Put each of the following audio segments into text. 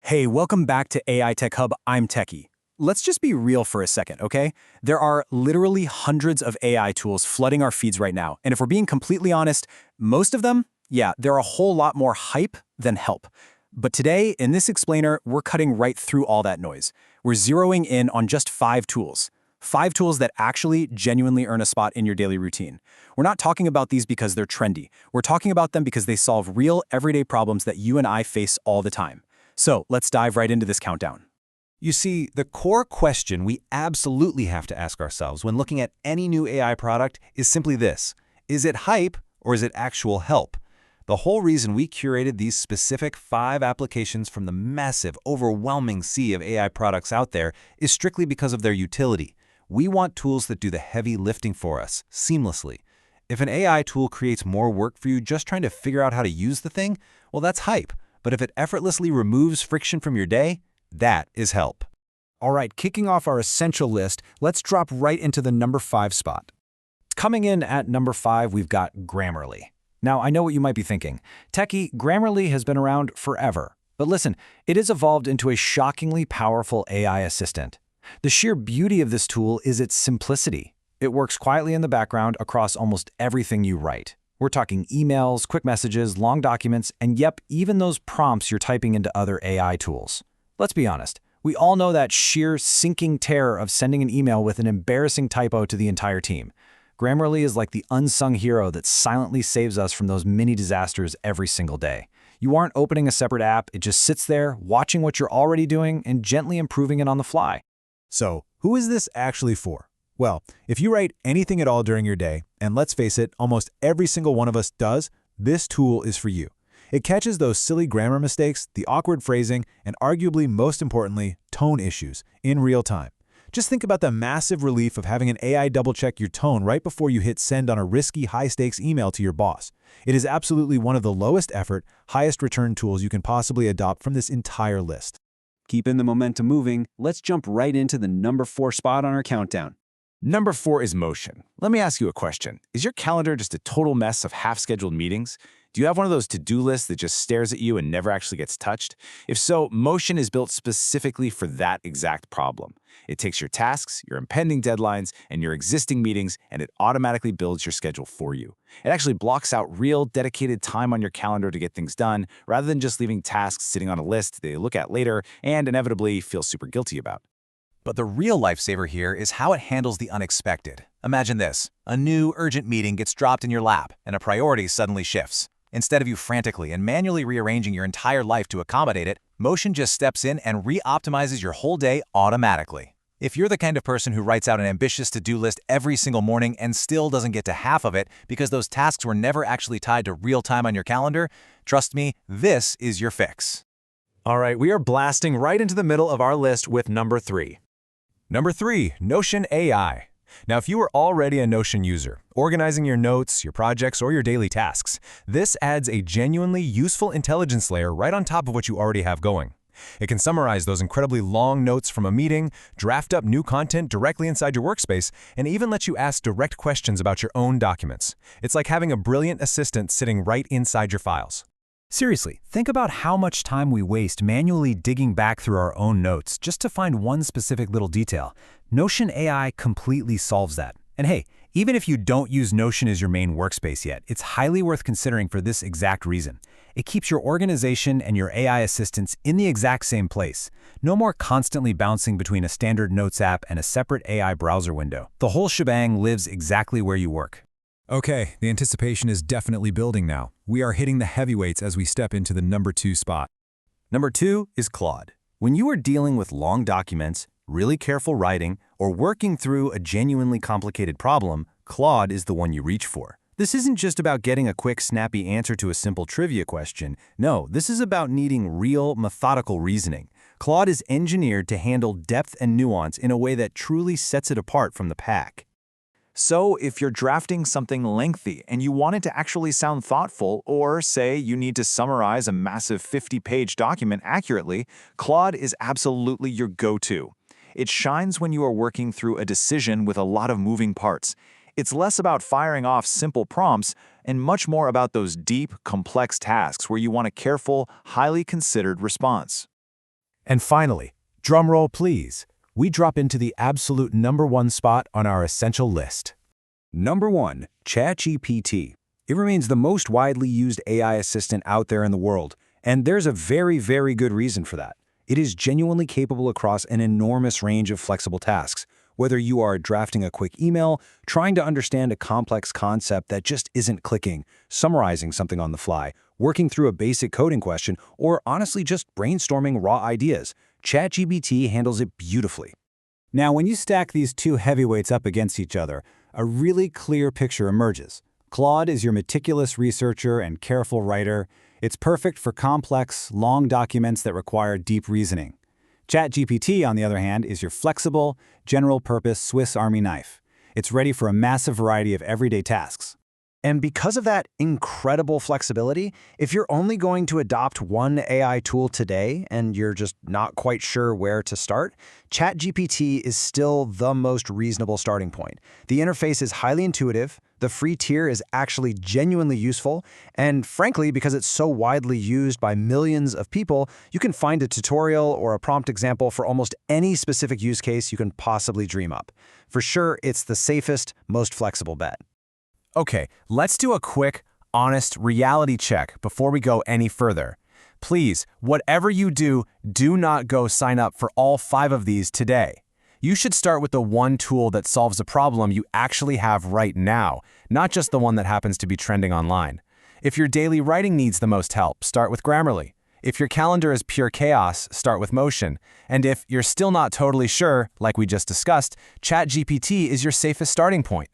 Hey, welcome back to AI Tech Hub. I'm Techie. Let's just be real for a second, okay? There are literally hundreds of AI tools flooding our feeds right now. And if we're being completely honest, most of them, yeah, they're a whole lot more hype than help. But today, in this explainer, we're cutting right through all that noise. We're zeroing in on just 5 tools. 5 tools that actually genuinely earn a spot in your daily routine. We're not talking about these because they're trendy. We're talking about them because they solve real, everyday problems that you and I face all the time. So let's dive right into this countdown. You see, the core question we absolutely have to ask ourselves when looking at any new AI product is simply this: is it hype or is it actual help? The whole reason we curated these specific 5 applications from the massive, overwhelming sea of AI products out there is strictly because of their utility. We want tools that do the heavy lifting for us, seamlessly. If an AI tool creates more work for you just trying to figure out how to use the thing, well, that's hype. But if it effortlessly removes friction from your day, that is help. All right, kicking off our essential list, let's drop right into the number 5 spot. Coming in at number 5, we've got Grammarly. Now, I know what you might be thinking. Techie, Grammarly has been around forever. But listen, it has evolved into a shockingly powerful AI assistant. The sheer beauty of this tool is its simplicity. It works quietly in the background across almost everything you write. We're talking emails, quick messages, long documents, and yep, even those prompts you're typing into other AI tools. Let's be honest, we all know that sheer sinking terror of sending an email with an embarrassing typo to the entire team. Grammarly is like the unsung hero that silently saves us from those mini disasters every single day. You aren't opening a separate app, it just sits there, watching what you're already doing and gently improving it on the fly. So, who is this actually for? Well, if you write anything at all during your day, and let's face it, almost every single one of us does, this tool is for you. It catches those silly grammar mistakes, the awkward phrasing, and arguably most importantly, tone issues in real time. Just think about the massive relief of having an AI double-check your tone right before you hit send on a risky, high-stakes email to your boss. It is absolutely one of the lowest effort, highest return tools you can possibly adopt from this entire list. Keeping the momentum moving, let's jump right into the number 4 spot on our countdown. Number 4 is Motion. Let me ask you a question. Is your calendar just a total mess of half-scheduled meetings? Do you have one of those to-do lists that just stares at you and never actually gets touched? If so, Motion is built specifically for that exact problem. It takes your tasks, your impending deadlines, and your existing meetings, and it automatically builds your schedule for you. It actually blocks out real, dedicated time on your calendar to get things done, rather than just leaving tasks sitting on a list that you look at later and inevitably feel super guilty about. But the real lifesaver here is how it handles the unexpected. Imagine this: a new, urgent meeting gets dropped in your lap, and a priority suddenly shifts. Instead of you frantically and manually rearranging your entire life to accommodate it, Motion just steps in and re-optimizes your whole day automatically. If you're the kind of person who writes out an ambitious to-do list every single morning and still doesn't get to half of it because those tasks were never actually tied to real time on your calendar, trust me, this is your fix. All right, we are blasting right into the middle of our list with number 3. Number 3, Notion AI. Now, if you are already a Notion user, organizing your notes, your projects, or your daily tasks, this adds a genuinely useful intelligence layer right on top of what you already have going. It can summarize those incredibly long notes from a meeting, draft up new content directly inside your workspace, and even let you ask direct questions about your own documents. It's like having a brilliant assistant sitting right inside your files. Seriously, think about how much time we waste manually digging back through our own notes just to find one specific little detail. Notion AI completely solves that. And hey, even if you don't use Notion as your main workspace yet, it's highly worth considering for this exact reason. It keeps your organization and your AI assistants in the exact same place. No more constantly bouncing between a standard Notes app and a separate AI browser window. The whole shebang lives exactly where you work. Okay, the anticipation is definitely building now. We are hitting the heavyweights as we step into the number 2 spot. Number 2 is Claude. When you are dealing with long documents, really careful writing, or working through a genuinely complicated problem, Claude is the one you reach for. This isn't just about getting a quick, snappy answer to a simple trivia question. No, this is about needing real, methodical reasoning. Claude is engineered to handle depth and nuance in a way that truly sets it apart from the pack. So if you're drafting something lengthy and you want it to actually sound thoughtful, or say you need to summarize a massive 50-page document accurately, Claude is absolutely your go-to. It shines when you are working through a decision with a lot of moving parts. It's less about firing off simple prompts and much more about those deep, complex tasks where you want a careful, highly considered response. And finally, drumroll please, we drop into the absolute #1 spot on our essential list. Number 1, ChatGPT. It remains the most widely used AI assistant out there in the world, and there's a very, very good reason for that. It is genuinely capable across an enormous range of flexible tasks. Whether you are drafting a quick email, trying to understand a complex concept that just isn't clicking, summarizing something on the fly, working through a basic coding question, or honestly just brainstorming raw ideas, ChatGPT handles it beautifully. Now, when you stack these two heavyweights up against each other, a really clear picture emerges. Claude is your meticulous researcher and careful writer. It's perfect for complex, long documents that require deep reasoning. ChatGPT, on the other hand, is your flexible, general-purpose Swiss Army knife. It's ready for a massive variety of everyday tasks. And because of that incredible flexibility, if you're only going to adopt one AI tool today and you're just not quite sure where to start, ChatGPT is still the most reasonable starting point. The interface is highly intuitive, the free tier is actually genuinely useful, and frankly, because it's so widely used by millions of people, you can find a tutorial or a prompt example for almost any specific use case you can possibly dream up. For sure, it's the safest, most flexible bet. Okay, let's do a quick, honest reality check before we go any further. Please, whatever you do, do not go sign up for all 5 of these today. You should start with the one tool that solves a problem you actually have right now, not just the one that happens to be trending online. If your daily writing needs the most help, start with Grammarly. If your calendar is pure chaos, start with Motion. And if you're still not totally sure, like we just discussed, ChatGPT is your safest starting point.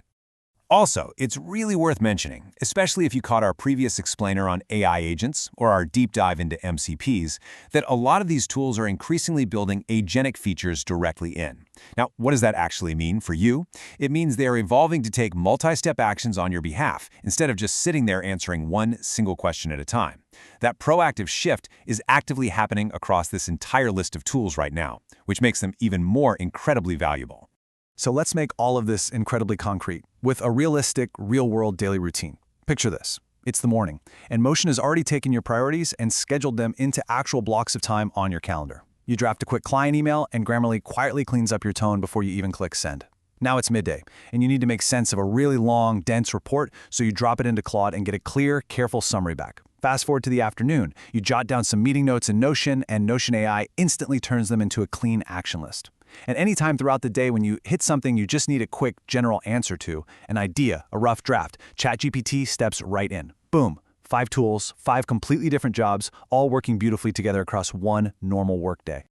Also, it's really worth mentioning, especially if you caught our previous explainer on AI agents or our deep dive into MCPs, that a lot of these tools are increasingly building agentic features directly in. Now, what does that actually mean for you? It means they are evolving to take multi-step actions on your behalf, instead of just sitting there answering one single question at a time. That proactive shift is actively happening across this entire list of tools right now, which makes them even more incredibly valuable. So let's make all of this incredibly concrete, with a realistic, real-world daily routine. Picture this. It's the morning, and Motion has already taken your priorities and scheduled them into actual blocks of time on your calendar. You draft a quick client email, and Grammarly quietly cleans up your tone before you even click send. Now it's midday, and you need to make sense of a really long, dense report, so you drop it into Claude and get a clear, careful summary back. Fast forward to the afternoon, you jot down some meeting notes in Notion, and Notion AI instantly turns them into a clean action list. And anytime throughout the day when you hit something you just need a quick general answer to, an idea, a rough draft, ChatGPT steps right in. Boom. 5 tools, 5 completely different jobs, all working beautifully together across one normal workday.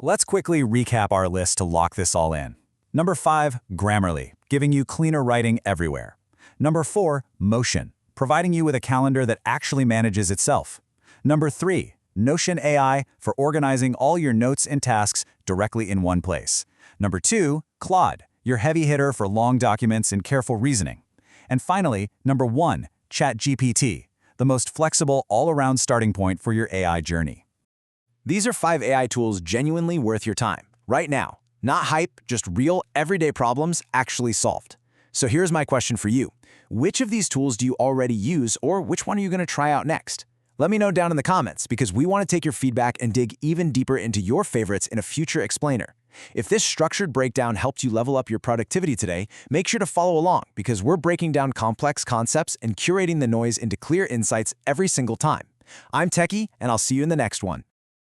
Let's quickly recap our list to lock this all in. Number 5, Grammarly, giving you cleaner writing everywhere. Number 4, Motion, providing you with a calendar that actually manages itself. Number 3, Notion AI for organizing all your notes and tasks directly in one place. Number 2, Claude, your heavy hitter for long documents and careful reasoning. And finally, number 1, ChatGPT, the most flexible all-around starting point for your AI journey. These are 5 AI tools genuinely worth your time, right now. Not hype, just real, everyday problems actually solved. So here's my question for you. Which of these tools do you already use, or which one are you going to try out next? Let me know down in the comments, because we want to take your feedback and dig even deeper into your favorites in a future explainer. If this structured breakdown helped you level up your productivity today, make sure to follow along, because we're breaking down complex concepts and curating the noise into clear insights every single time. I'm Techie, and I'll see you in the next one.